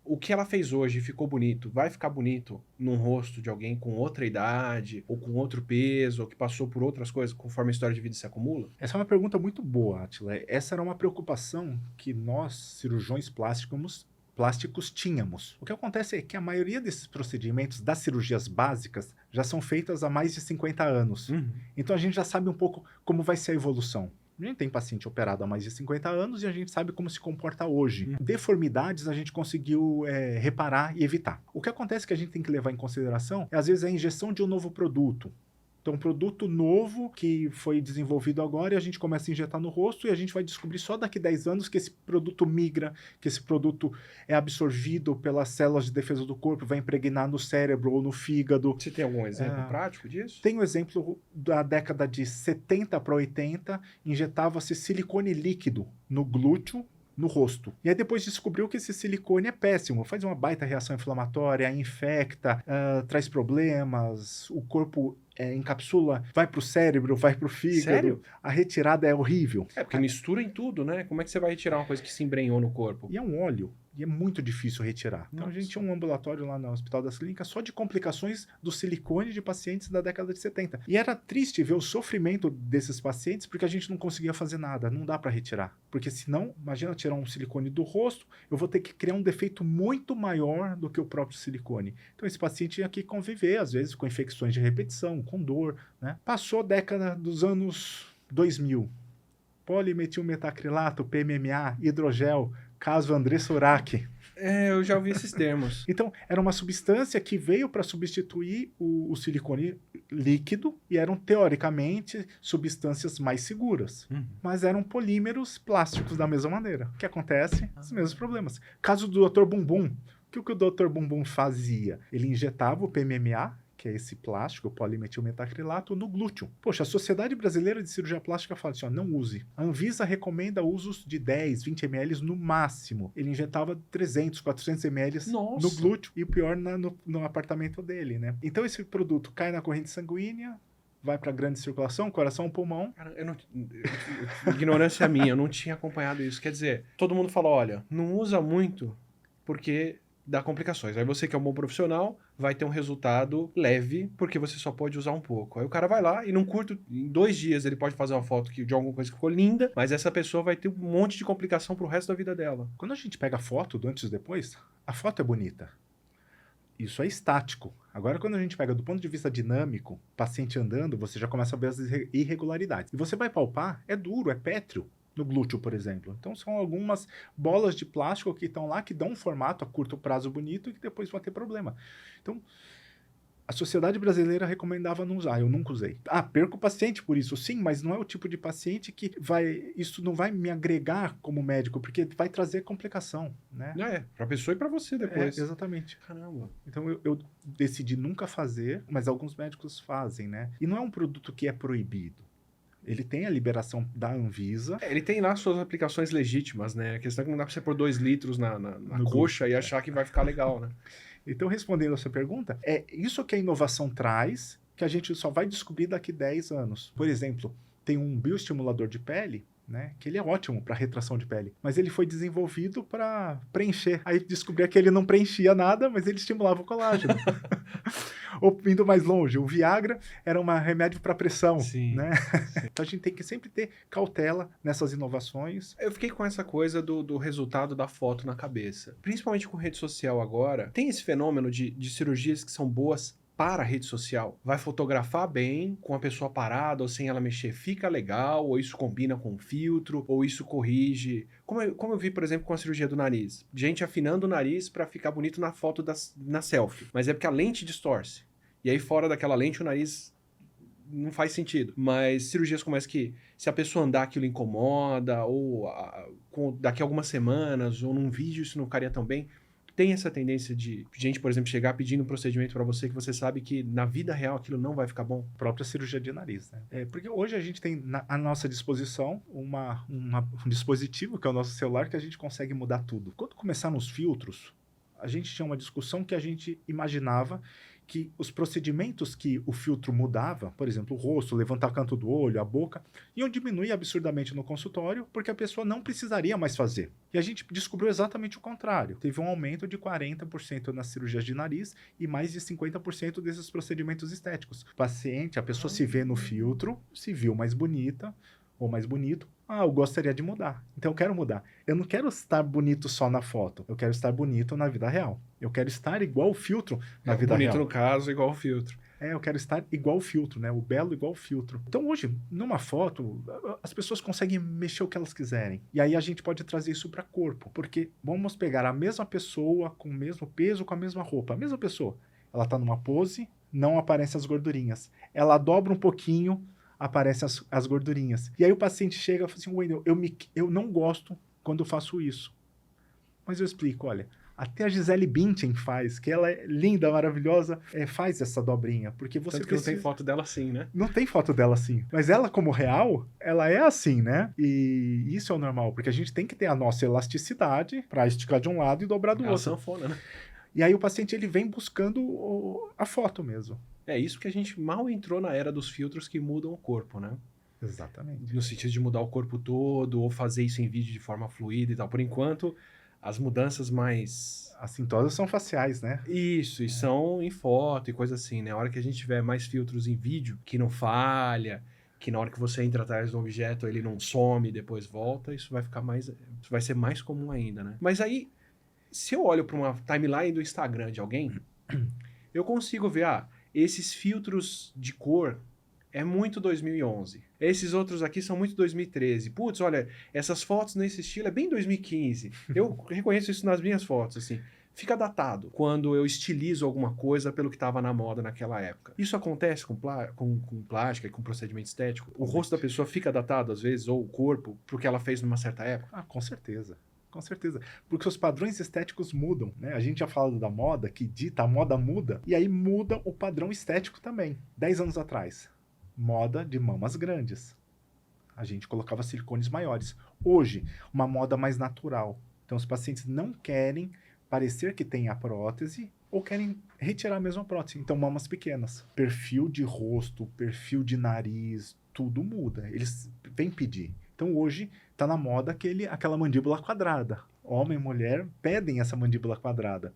o que ela fez hoje ficou bonito, vai ficar bonito num rosto de alguém com outra idade, ou com outro peso, ou que passou por outras coisas, conforme a história de vida se acumula? Essa é uma pergunta muito boa, Atila. Essa era uma preocupação que nós, cirurgiões plásticos tínhamos. O que acontece é que a maioria desses procedimentos das cirurgias básicas já são feitas há mais de 50 anos. Uhum. Então a gente já sabe um pouco como vai ser a evolução. A gente tem paciente operado há mais de 50 anos e a gente sabe como se comporta hoje. Deformidades a gente conseguiu reparar e evitar. O que acontece que a gente tem que levar em consideração é, às vezes, a injeção de um novo produto. Então, um produto novo que foi desenvolvido agora e a gente começa a injetar no rosto e a gente vai descobrir só daqui a 10 anos que esse produto migra, que esse produto é absorvido pelas células de defesa do corpo, vai impregnar no cérebro ou no fígado. Você tem algum exemplo prático disso? Tem o exemplo da década de 70 para 80, injetava-se silicone líquido no glúteo, no rosto. E aí depois descobriu que esse silicone é péssimo, faz uma baita reação inflamatória, infecta, traz problemas, o corpo encapsula, vai pro cérebro, vai pro fígado. Sério? A retirada é horrível. É, porque mistura em tudo, né? Como é que você vai retirar uma coisa que se embrenhou no corpo? E é um óleo, e é muito difícil retirar. Então Nossa. a gente tinha um ambulatório lá no Hospital das Clínicas só de complicações do silicone de pacientes da década de 70. E era triste ver o sofrimento desses pacientes porque a gente não conseguia fazer nada, não dá para retirar. Porque senão, imagina tirar um silicone do rosto, eu vou ter que criar um defeito muito maior do que o próprio silicone. Então esse paciente tinha que conviver, às vezes, com infecções de repetição, com dor, né? Passou a década dos anos 2000. Polimetilmetacrilato, PMMA, hidrogel, caso André Surak. Eu já ouvi esses termos. Então, era uma substância que veio para substituir o silicone líquido e eram, teoricamente, substâncias mais seguras. Mas eram polímeros plásticos da mesma maneira. O que acontece? Os mesmos problemas. Caso do Dr. Bumbum. O que o Dr. Bumbum fazia? Ele injetava o PMMA, que é esse plástico, o polimetilmetacrilato, no glúteo. Poxa, a Sociedade Brasileira de Cirurgia Plástica fala assim, ó, não use. A Anvisa recomenda usos de 10, 20 ml no máximo. Ele injetava 300, 400 ml no glúteo e o pior no apartamento dele, né? Então esse produto cai na corrente sanguínea, vai para grande circulação, coração, pulmão. Cara, ignorância minha, eu não tinha acompanhado isso. Quer dizer, todo mundo fala, olha, não usa muito porque dá complicações. Aí você que é um bom profissional vai ter um resultado leve porque você só pode usar um pouco. Aí o cara vai lá e em 2 dias ele pode fazer uma foto de alguma coisa que ficou linda, mas essa pessoa vai ter um monte de complicação pro resto da vida dela. Quando a gente pega a foto do antes e depois, a foto é bonita. Isso é estático. Agora, quando a gente pega do ponto de vista dinâmico, paciente andando, você já começa a ver as irregularidades. E você vai palpar, é duro, é pétreo. No glúteo, por exemplo. Então, são algumas bolas de plástico que estão lá, que dão um formato a curto prazo bonito e que depois vão ter problema. Então, a Sociedade Brasileira recomendava não usar, eu nunca usei. Perco o paciente por isso, sim, mas não é o tipo de paciente que isso não vai me agregar como médico, porque vai trazer complicação, né? Pra pessoa e pra você depois. Exatamente. Caramba. Então, eu decidi nunca fazer, mas alguns médicos fazem, né? E não é um produto que é proibido. Ele tem a liberação da Anvisa. Ele tem lá suas aplicações legítimas, né? A questão é que não dá pra você pôr 2 litros na coxa e achar que vai ficar legal, né? Então, respondendo a sua pergunta, é isso que a inovação traz, que a gente só vai descobrir daqui 10 anos. Por exemplo, tem um bioestimulador de pele, né, que ele é ótimo para retração de pele, mas ele foi desenvolvido para preencher. Aí descobri que ele não preenchia nada, mas ele estimulava o colágeno. Ou indo mais longe, o Viagra era um remédio para pressão. Sim, né? sim. Então a gente tem que sempre ter cautela nessas inovações. Eu fiquei com essa coisa do resultado da foto na cabeça. Principalmente com rede social agora, tem esse fenômeno de cirurgias que são boas para a rede social. Vai fotografar bem, com a pessoa parada ou sem ela mexer, fica legal, ou isso combina com um filtro, ou isso corrige. Como eu vi, por exemplo, com a cirurgia do nariz. Gente afinando o nariz para ficar bonito na foto na selfie. Mas é porque a lente distorce. E aí fora daquela lente o nariz não faz sentido. Mas cirurgias como essa que, se a pessoa andar, aquilo incomoda, ou daqui a algumas semanas, ou num vídeo isso não ficaria tão bem. tem essa tendência de gente, por exemplo, chegar pedindo um procedimento para você que você sabe que na vida real aquilo não vai ficar bom? Própria cirurgia de nariz, né? Porque hoje a gente tem à nossa disposição um dispositivo, que é o nosso celular, que a gente consegue mudar tudo. Quando começar nos filtros, a gente tinha uma discussão que a gente imaginava que os procedimentos que o filtro mudava, por exemplo, o rosto, levantar o canto do olho, a boca, iam diminuir absurdamente no consultório, porque a pessoa não precisaria mais fazer. E a gente descobriu exatamente o contrário. Teve um aumento de 40% nas cirurgias de nariz e mais de 50% desses procedimentos estéticos. O paciente, a pessoa se vê no filtro, se viu mais bonita ou mais bonito. Eu gostaria de mudar. Então eu quero mudar. Eu não quero estar bonito só na foto. Eu quero estar bonito na vida real. Eu quero estar igual o filtro na vida real. Bonito no caso, igual o filtro. Eu quero estar igual o filtro, né? O belo igual o filtro. Então hoje, numa foto, as pessoas conseguem mexer o que elas quiserem. E aí a gente pode trazer isso para corpo. Porque vamos pegar a mesma pessoa com o mesmo peso, com a mesma roupa. A mesma pessoa. Ela tá numa pose, não aparecem as gordurinhas. Ela dobra um pouquinho, aparecem as gordurinhas. E aí o paciente chega e fala assim, Wendel, eu não gosto quando eu faço isso. Mas eu explico, olha, até a Gisele Bündchen faz, que ela é linda, maravilhosa, faz essa dobrinha, porque você Tanto que não tem foto dela assim, né? Não tem foto dela assim. Mas ela, como real, ela é assim, né? E isso é o normal, porque a gente tem que ter a nossa elasticidade para esticar de um lado e dobrar do outro. Sanfona, né? E aí o paciente, ele vem buscando a foto mesmo. É isso que a gente mal entrou na era dos filtros que mudam o corpo, né? Exatamente. No sentido de mudar o corpo todo, ou fazer isso em vídeo de forma fluida e tal. Por enquanto, as mudanças mais... Assim, todas são faciais, né? Isso, e são em foto e coisa assim, né? A hora que a gente tiver mais filtros em vídeo, que não falha, que na hora que você entra atrás do objeto ele não some e depois volta, isso vai ficar mais... Isso vai ser mais comum ainda, né? Mas aí, se eu olho para uma timeline do Instagram de alguém, eu consigo ver, esses filtros de cor é muito 2011. Esses outros aqui são muito 2013. Putz, olha, essas fotos nesse estilo é bem 2015. Eu reconheço isso nas minhas fotos, assim. Fica datado quando eu estilizo alguma coisa pelo que estava na moda naquela época. Isso acontece com plástica e com procedimento estético? O rosto da pessoa fica datado, às vezes, ou o corpo, porque ela fez numa certa época? Com certeza. Com certeza. Porque os padrões estéticos mudam, né? A gente já falado da moda, que dita, a moda muda, e aí muda o padrão estético também. 10 anos atrás, moda de mamas grandes. A gente colocava silicones maiores. Hoje, uma moda mais natural. Então, os pacientes não querem parecer que tem a prótese ou querem retirar a mesma prótese. Então, mamas pequenas. Perfil de rosto, perfil de nariz, tudo muda. Eles vêm pedir. Então, hoje, está na moda aquela mandíbula quadrada. Homem e mulher pedem essa mandíbula quadrada.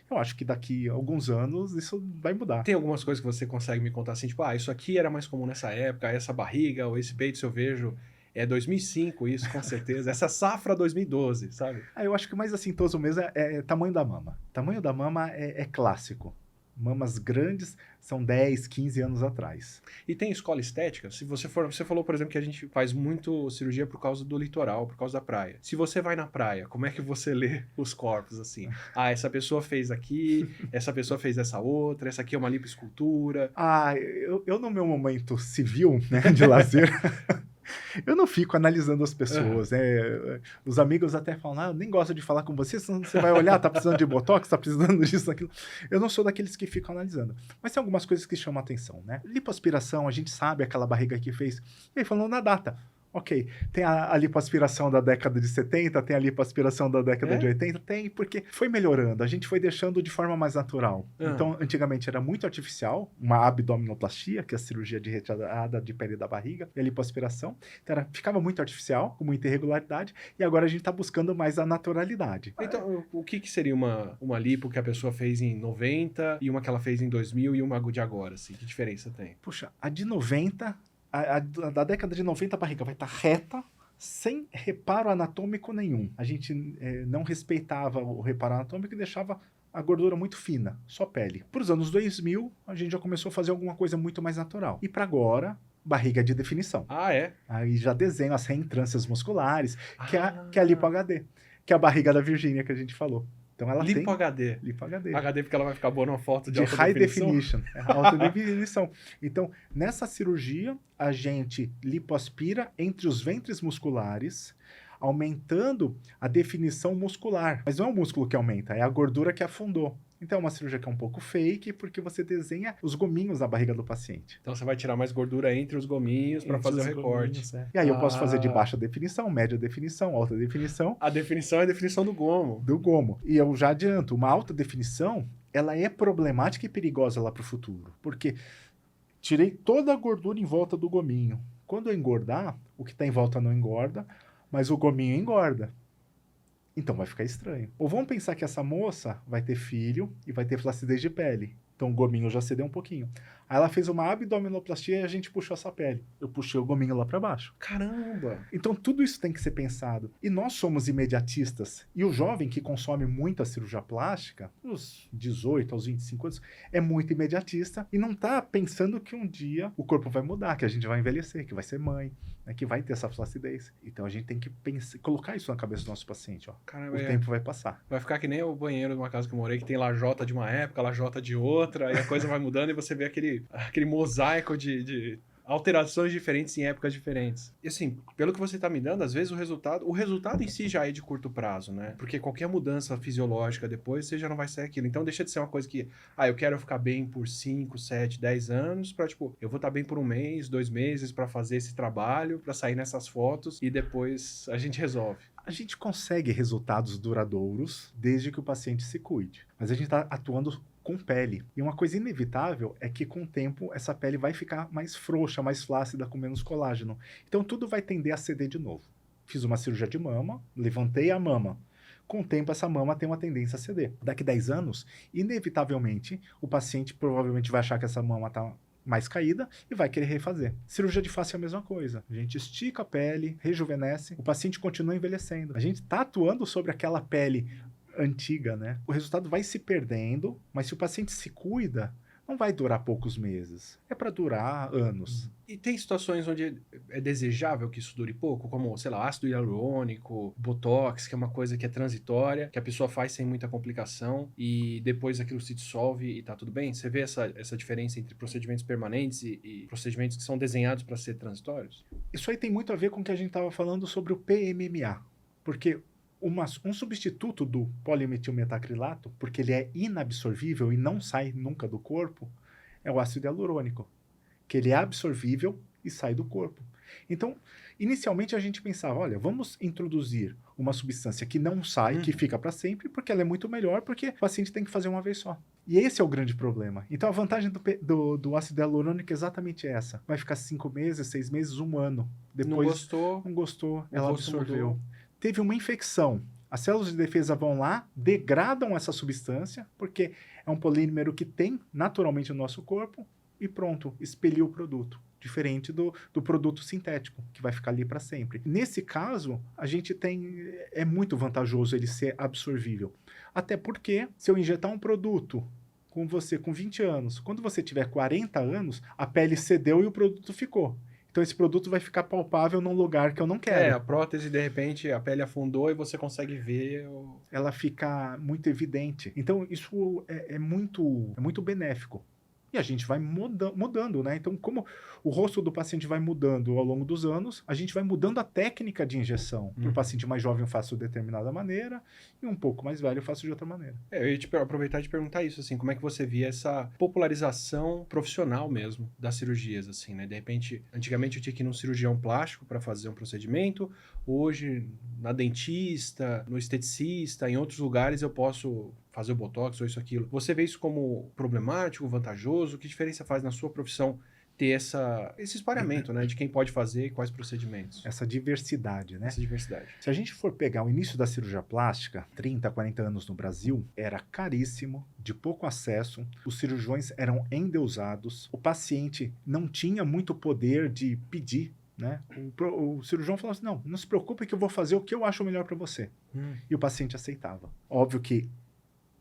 Eu acho que daqui a alguns anos isso vai mudar. Tem algumas coisas que você consegue me contar assim, tipo, isso aqui era mais comum nessa época, essa barriga ou esse peito, se eu vejo, é 2005 isso, com certeza. Essa safra 2012, sabe? Eu acho que o mais assintoso mesmo é tamanho da mama. Tamanho da mama é clássico. Mamas grandes são 10, 15 anos atrás. E tem escola estética? Se você falou, por exemplo, que a gente faz muito cirurgia por causa do litoral, por causa da praia. Se você vai na praia, como é que você lê os corpos assim? Essa pessoa fez aqui, essa pessoa fez essa outra, essa aqui é uma lipoescultura. Eu no meu momento civil, né, de lazer... Eu não fico analisando as pessoas, né? Os amigos até falam, eu nem gosto de falar com você, senão você vai olhar, tá precisando de botox, tá precisando disso, daquilo. Eu não sou daqueles que ficam analisando. Mas tem algumas coisas que chamam a atenção, né? Lipoaspiração, a gente sabe aquela barriga que fez. E aí, falando na data. Ok, tem a lipoaspiração da década de 70, tem a lipoaspiração da década de 80, tem, porque foi melhorando, a gente foi deixando de forma mais natural. Então, antigamente era muito artificial, uma abdominoplastia, que é a cirurgia de retirada de pele da barriga, e a lipoaspiração. Então, ficava muito artificial, com muita irregularidade, e agora a gente está buscando mais a naturalidade. Então, o que seria uma lipo que a pessoa fez em 90 e uma que ela fez em 2000 e uma de agora, assim? Que diferença tem? Puxa, a de 90... A da década de 90 a barriga vai estar reta, sem reparo anatômico nenhum. A gente não respeitava o reparo anatômico e deixava a gordura muito fina, só pele. Para os anos 2000, a gente já começou a fazer alguma coisa muito mais natural. E para agora, barriga de definição. Aí já desenho as reentrâncias musculares, que é a Lipo HD, que é a barriga da Virgínia que a gente falou. Então ela Lipo tem... HD. Lipo HD. HD porque ela vai ficar boa numa foto de alta high definição. Alta definição. Então, nessa cirurgia, a gente lipoaspira entre os ventres musculares, aumentando a definição muscular. Mas não é o músculo que aumenta, é a gordura que afundou. Então é uma cirurgia que é um pouco fake, porque você desenha os gominhos na barriga do paciente. Então você vai tirar mais gordura entre os gominhos para fazer o recorte. Gominhos, é. E aí eu posso fazer de baixa definição, média definição, alta definição. A definição é a definição do gomo. Do gomo. E eu já adianto, uma alta definição, ela é problemática e perigosa lá para o futuro. Porque tirei toda a gordura em volta do gominho. Quando eu engordar, o que está em volta não engorda, mas o gominho engorda. Então vai ficar estranho. Ou vamos pensar que essa moça vai ter filho e vai ter flacidez de pele. Então o gominho já cedeu um pouquinho. Aí ela fez uma abdominoplastia e a gente puxou essa pele. Eu puxei o gominho lá para baixo. Caramba! Então tudo isso tem que ser pensado. E nós somos imediatistas. E o jovem que consome muito a cirurgia plástica, dos 18 aos 25 anos, é muito imediatista e não está pensando que um dia o corpo vai mudar, que a gente vai envelhecer, que vai ser mãe, né, que vai ter essa flacidez. Então a gente tem que pensar, colocar isso na cabeça do nosso paciente. Ó. Caramba, o tempo vai passar. Vai ficar que nem o banheiro de uma casa que eu morei, que tem lajota de uma época, lajota de outra, e a coisa vai mudando e você vê aquele mosaico de alterações diferentes em épocas diferentes. E assim, pelo que você tá me dando, às vezes o resultado em si já é de curto prazo, né? Porque qualquer mudança fisiológica depois, você já não vai ser aquilo. Então deixa de ser uma coisa que, eu quero ficar bem por 5, 7, 10 anos, pra tipo, eu vou estar bem por 1 mês, 2 meses pra fazer esse trabalho, pra sair nessas fotos e depois a gente resolve. A gente consegue resultados duradouros desde que o paciente se cuide. Mas a gente está atuando com pele. E uma coisa inevitável é que com o tempo essa pele vai ficar mais frouxa, mais flácida, com menos colágeno. Então tudo vai tender a ceder de novo. Fiz uma cirurgia de mama, levantei a mama. Com o tempo essa mama tem uma tendência a ceder. Daqui 10 anos, inevitavelmente, o paciente provavelmente vai achar que essa mama está mais caída e vai querer refazer. Cirurgia de face é a mesma coisa. A gente estica a pele, rejuvenesce, o paciente continua envelhecendo. A gente está atuando sobre aquela pele antiga, né? O resultado vai se perdendo, mas se o paciente se cuida, não vai durar poucos meses. É para durar anos. E tem situações onde é desejável que isso dure pouco, como, sei lá, ácido hialurônico, botox, que é uma coisa que é transitória, que a pessoa faz sem muita complicação e depois aquilo se dissolve e tá tudo bem? Você vê essa diferença entre procedimentos permanentes e procedimentos que são desenhados para ser transitórios? Isso aí tem muito a ver com o que a gente estava falando sobre o PMMA, porque um substituto do polimetilmetacrilato, porque ele é inabsorvível e não sai nunca do corpo, é o ácido hialurônico, que ele é absorvível e sai do corpo. Então, inicialmente a gente pensava, olha, vamos introduzir uma substância que não sai, que fica para sempre, porque ela é muito melhor, porque o paciente tem que fazer uma vez só. E esse é o grande problema. Então a vantagem do ácido hialurônico é exatamente essa. Vai ficar 5 meses, 6 meses, 1 ano. Depois, não gostou, ela absorveu. Mudou. Teve uma infecção. As células de defesa vão lá, degradam essa substância, porque é um polímero que tem naturalmente no nosso corpo, e pronto, expeliu o produto. Diferente do produto sintético, que vai ficar ali para sempre. Nesse caso, a gente é muito vantajoso ele ser absorvível. Até porque, se eu injetar um produto com você com 20 anos, quando você tiver 40 anos, a pele cedeu e o produto ficou. Então esse produto vai ficar palpável num lugar que eu não quero. A prótese, de repente, a pele afundou e você consegue ver. Ela fica muito evidente. Então isso é muito benéfico. E a gente vai mudando, né? Então, como o rosto do paciente vai mudando ao longo dos anos, a gente vai mudando a técnica de injeção. Para o paciente mais jovem eu faço de determinada maneira e um pouco mais velho eu faço de outra maneira. Eu ia aproveitar e te perguntar isso, assim, como é que você via essa popularização profissional mesmo das cirurgias, assim, né? De repente, antigamente eu tinha que ir num cirurgião plástico para fazer um procedimento, hoje na dentista, no esteticista, em outros lugares eu posso fazer o botox ou isso, aquilo. Você vê isso como problemático, vantajoso? Que diferença faz na sua profissão ter esse espalhamento, né? De quem pode fazer e quais procedimentos? Essa diversidade, né? Essa diversidade. Se a gente for pegar o início da cirurgia plástica, 30, 40 anos no Brasil, era caríssimo, de pouco acesso, os cirurgiões eram endeusados, o paciente não tinha muito poder de pedir, né? O cirurgião falava assim, não se preocupe que eu vou fazer o que eu acho melhor para você. E o paciente aceitava. Óbvio que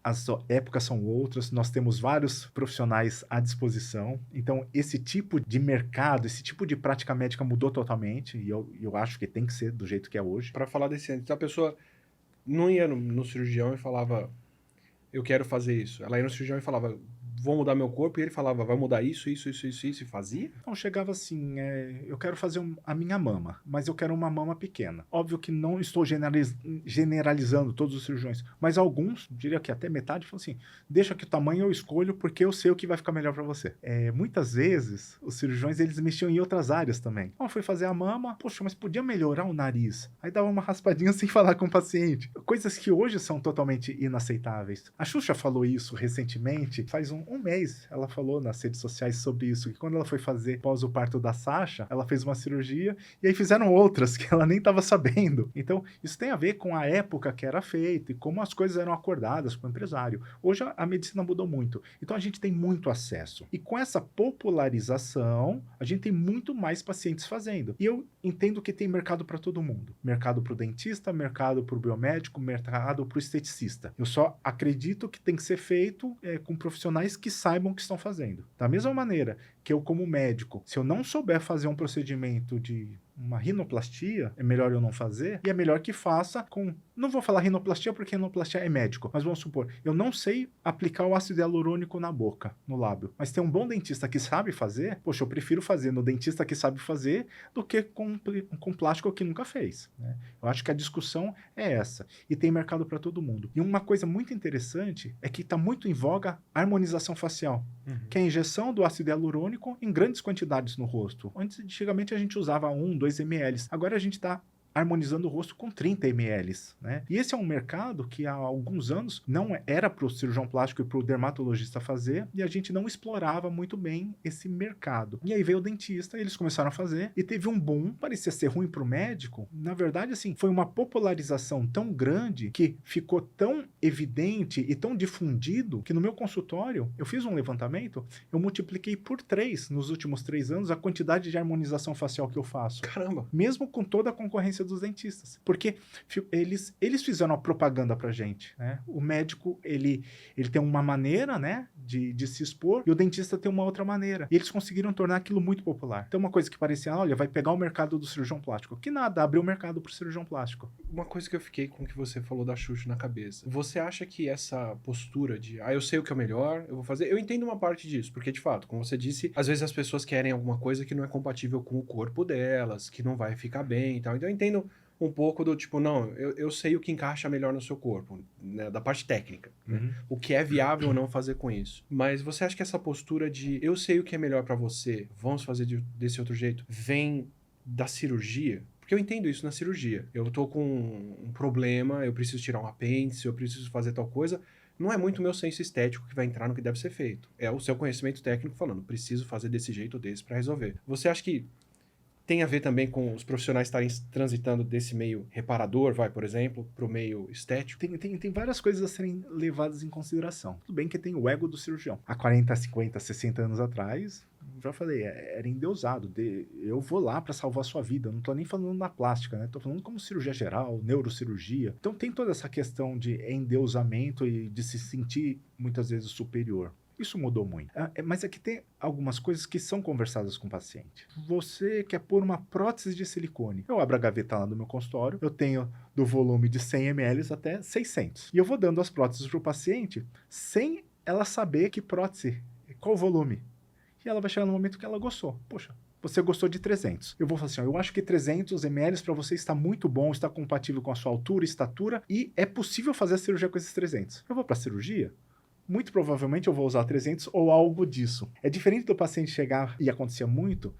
as épocas são outras, nós temos vários profissionais à disposição, então esse tipo de mercado, esse tipo de prática médica mudou totalmente, e eu acho que tem que ser do jeito que é hoje. Para falar desse, então a pessoa não ia no cirurgião e falava, eu quero fazer isso. Ela ia no cirurgião e falava, vou mudar meu corpo, e ele falava, vai mudar isso, e fazia? Então chegava assim, eu quero fazer a minha mama, mas eu quero uma mama pequena. Óbvio que não estou generalizando todos os cirurgiões, mas alguns, diria que até metade, falam assim, deixa que o tamanho eu escolho porque eu sei o que vai ficar melhor para você. Muitas vezes, os cirurgiões, eles mexiam em outras áreas também. Então, foi fazer a mama, poxa, mas podia melhorar o nariz. Aí dava uma raspadinha sem falar com o paciente. Coisas que hoje são totalmente inaceitáveis. A Xuxa falou isso recentemente, faz um mês, ela falou nas redes sociais sobre isso, que quando ela foi fazer pós o parto da Sasha, ela fez uma cirurgia e aí fizeram outras que ela nem estava sabendo. Então, isso tem a ver com a época que era feita e como as coisas eram acordadas com o empresário. Hoje a medicina mudou muito, então a gente tem muito acesso. E com essa popularização, a gente tem muito mais pacientes fazendo. E eu entendo que tem mercado para todo mundo. Mercado para o dentista, mercado para o biomédico, mercado para o esteticista. Eu só acredito que tem que ser feito com profissionais que saibam o que estão fazendo. Da mesma maneira que eu, como médico, se eu não souber fazer um procedimento de uma rinoplastia, é melhor eu não fazer, e é melhor que faça com... Não vou falar rinoplastia porque rinoplastia é médico, mas vamos supor, eu não sei aplicar o ácido hialurônico na boca, no lábio, mas tem um bom dentista que sabe fazer, poxa, eu prefiro fazer no dentista que sabe fazer do que com plástico que nunca fez, né? Eu acho que a discussão é essa, e tem mercado para todo mundo. E uma coisa muito interessante é que está muito em voga a harmonização facial, que é a injeção do ácido hialurônico em grandes quantidades no rosto. Antigamente a gente usava 2 ml. Agora a gente está harmonizando o rosto com 30 ml, né? E esse é um mercado que há alguns anos não era para o cirurgião plástico e para o dermatologista fazer, e a gente não explorava muito bem esse mercado. E aí veio o dentista, eles começaram a fazer, e teve um boom, parecia ser ruim para o médico. Na verdade, assim, foi uma popularização tão grande que ficou tão evidente e tão difundido que no meu consultório, eu fiz um levantamento, eu multipliquei por 3 nos últimos 3 anos a quantidade de harmonização facial que eu faço. Caramba! Mesmo com toda a concorrência dos dentistas, porque eles fizeram a propaganda pra gente, né? O médico, ele tem uma maneira, né, de se expor, e o dentista tem uma outra maneira, e eles conseguiram tornar aquilo muito popular. Então uma coisa que parecia, olha, vai pegar o mercado do cirurgião plástico, que nada, abriu o mercado pro cirurgião plástico. Uma coisa que eu fiquei com o que você falou da Xuxa na cabeça, você acha que essa postura de, eu sei o que é o melhor, eu vou fazer, eu entendo uma parte disso, porque de fato, como você disse, às vezes as pessoas querem alguma coisa que não é compatível com o corpo delas, que não vai ficar bem e tal, então eu entendo um pouco do tipo, não, eu sei o que encaixa melhor no seu corpo, né, da parte técnica, né? O que é viável ou não fazer com isso. Mas você acha que essa postura de eu sei o que é melhor pra você, vamos fazer desse outro jeito, vem da cirurgia? Porque eu entendo isso na cirurgia. Eu tô com um problema, eu preciso tirar um apêndice, eu preciso fazer tal coisa. Não é muito o meu senso estético que vai entrar no que deve ser feito. É o seu conhecimento técnico falando, preciso fazer desse jeito ou desse pra resolver. Você acha que tem a ver também com os profissionais estarem transitando desse meio reparador, por exemplo, para o meio estético? Tem várias coisas a serem levadas em consideração. Tudo bem que tem o ego do cirurgião. Há 40, 50, 60 anos atrás, já falei, era endeusado. Eu vou lá para salvar a sua vida. Eu não tô nem falando na plástica, né? Tô falando como cirurgia geral, neurocirurgia. Então tem toda essa questão de endeusamento e de se sentir muitas vezes superior. Isso mudou muito. Mas aqui tem algumas coisas que são conversadas com o paciente. Você quer pôr uma prótese de silicone. Eu abro a gaveta lá do meu consultório, eu tenho do volume de 100 ml até 600. E eu vou dando as próteses para o paciente sem ela saber que prótese, qual o volume. E ela vai chegar no momento que ela gostou. Poxa, você gostou de 300. Eu vou falar assim, eu acho que 300 ml para você está muito bom, está compatível com a sua altura e estatura, e é possível fazer a cirurgia com esses 300. Eu vou para a cirurgia? Muito provavelmente eu vou usar 300 ou algo disso. É diferente do paciente chegar, e acontecia muito,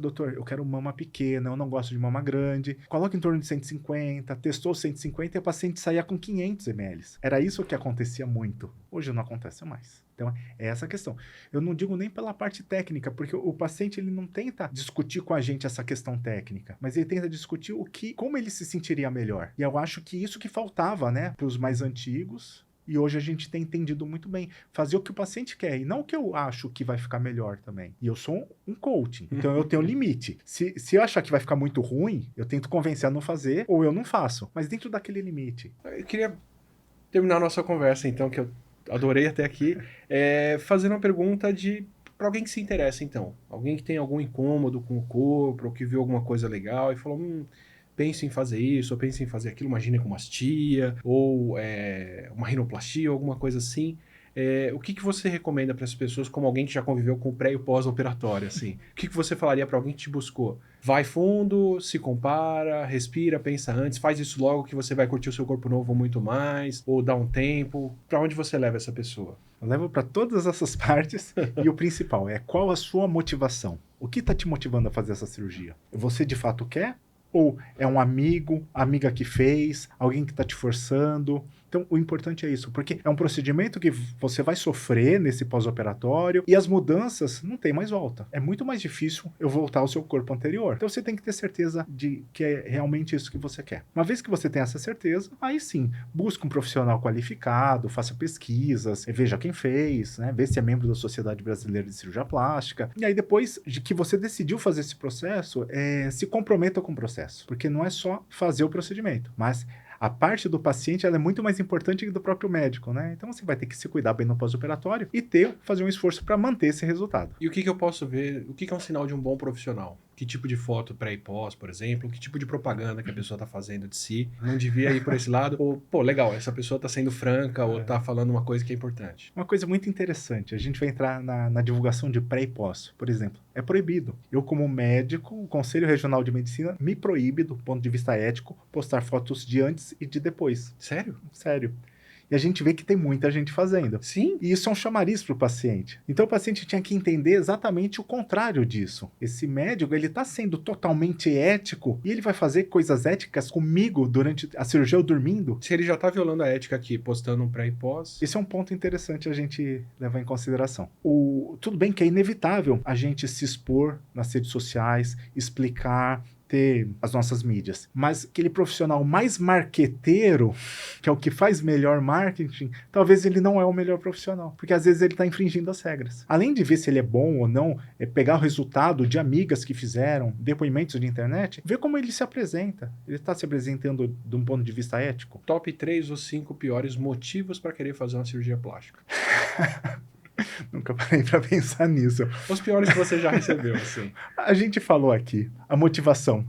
doutor, eu quero mama pequena, eu não gosto de mama grande, coloca em torno de 150, testou 150 e a paciente saía com 500 ml. Era isso que acontecia muito. Hoje não acontece mais. Então é essa a questão. Eu não digo nem pela parte técnica, porque o paciente ele não tenta discutir com a gente essa questão técnica, mas ele tenta discutir como ele se sentiria melhor. E eu acho que isso que faltava, né, para os mais antigos. E hoje a gente tem entendido muito bem. Fazer o que o paciente quer e não o que eu acho que vai ficar melhor também. E eu sou um coaching, então eu tenho limite. Se eu achar que vai ficar muito ruim, eu tento convencer a não fazer ou eu não faço. Mas dentro daquele limite. Eu queria terminar a nossa conversa, então, que eu adorei até aqui, fazendo uma pergunta para alguém que se interessa, então. Alguém que tem algum incômodo com o corpo, ou que viu alguma coisa legal e falou... pense em fazer isso, ou pense em fazer aquilo, uma ginecomastia, ou uma rinoplastia, ou alguma coisa assim. O que você recomenda para as pessoas, como alguém que já conviveu com o pré e o pós-operatório, assim? O que você falaria para alguém que te buscou? Vai fundo, se compara, respira, pensa antes, faz isso logo que você vai curtir o seu corpo novo muito mais, ou dá um tempo. Para onde você leva essa pessoa? Eu levo para todas essas partes e o principal é qual a sua motivação. O que está te motivando a fazer essa cirurgia? Você de fato quer? Ou é um amigo, amiga que fez, alguém que está te forçando? Então, o importante é isso, porque é um procedimento que você vai sofrer nesse pós-operatório e as mudanças não tem mais volta. É muito mais difícil eu voltar ao seu corpo anterior. Então, você tem que ter certeza de que é realmente isso que você quer. Uma vez que você tem essa certeza, aí sim, busque um profissional qualificado, faça pesquisas, veja quem fez, né? Vê se é membro da Sociedade Brasileira de Cirurgia Plástica. E aí, depois de que você decidiu fazer esse processo, se comprometa com o processo, porque não é só fazer o procedimento, mas a parte do paciente ela é muito mais importante que do próprio médico, né? Então você vai ter que se cuidar bem no pós-operatório e fazer um esforço para manter esse resultado. E o que eu posso ver, o que é um sinal de um bom profissional? Que tipo de foto pré e pós, por exemplo? Que tipo de propaganda que a pessoa está fazendo de si? Não devia ir por esse lado? Ou, pô, legal, essa pessoa está sendo franca ou está falando uma coisa que é importante. Uma coisa muito interessante, a gente vai entrar na divulgação de pré e pós, por exemplo. É proibido. Eu, como médico, o Conselho Regional de Medicina me proíbe, do ponto de vista ético, postar fotos de antes e de depois. Sério? Sério. E a gente vê que tem muita gente fazendo. Sim. E isso é um chamariz para o paciente. Então o paciente tinha que entender exatamente o contrário disso. Esse médico, ele está sendo totalmente ético e ele vai fazer coisas éticas comigo durante a cirurgia eu dormindo? Se ele já está violando a ética aqui, postando um pré e pós... Esse é um ponto interessante a gente levar em consideração. Tudo bem que é inevitável a gente se expor nas redes sociais, explicar, ter as nossas mídias. Mas aquele profissional mais marqueteiro, que é o que faz melhor marketing, talvez ele não é o melhor profissional, porque às vezes ele está infringindo as regras. Além de ver se ele é bom ou não, pegar o resultado de amigas que fizeram, depoimentos de internet, ver como ele se apresenta. Ele está se apresentando de um ponto de vista ético? Top 3 ou 5 piores motivos para querer fazer uma cirurgia plástica. Nunca parei para pensar nisso. Os piores que você já recebeu, assim. A gente falou aqui, a motivação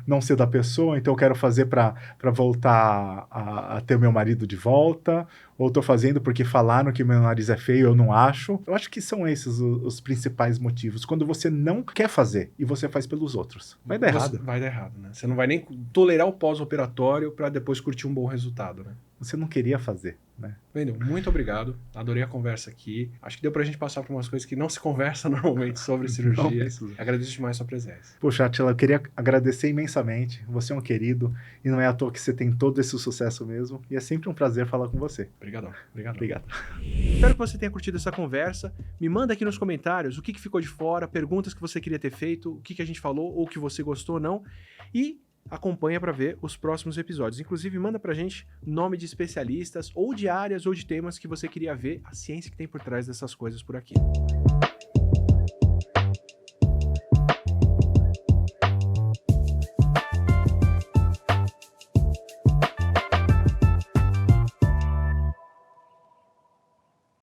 não ser da pessoa, então eu quero fazer para voltar a ter meu marido de volta, ou estou fazendo porque falaram que meu nariz é feio, eu não acho. Eu acho que são esses os principais motivos. Quando você não quer fazer e você faz pelos outros, vai dar errado. Vai dar errado, né? Você não vai nem tolerar o pós-operatório para depois curtir um bom resultado, né? Você não queria fazer, né? Wendel, muito obrigado. Adorei a conversa aqui. Acho que deu pra gente passar por umas coisas que não se conversa normalmente sobre cirurgias. Agradeço demais a sua presença. Poxa, Atila, eu queria agradecer imensamente. Você é um querido e não é à toa que você tem todo esse sucesso mesmo. E é sempre um prazer falar com você. Obrigadão. Obrigado. Espero que você tenha curtido essa conversa. Me manda aqui nos comentários o que ficou de fora, perguntas que você queria ter feito, o que a gente falou ou que você gostou ou não. E acompanha para ver os próximos episódios. Inclusive, manda pra gente nome de especialistas ou de áreas ou de temas que você queria ver, a ciência que tem por trás dessas coisas por aqui.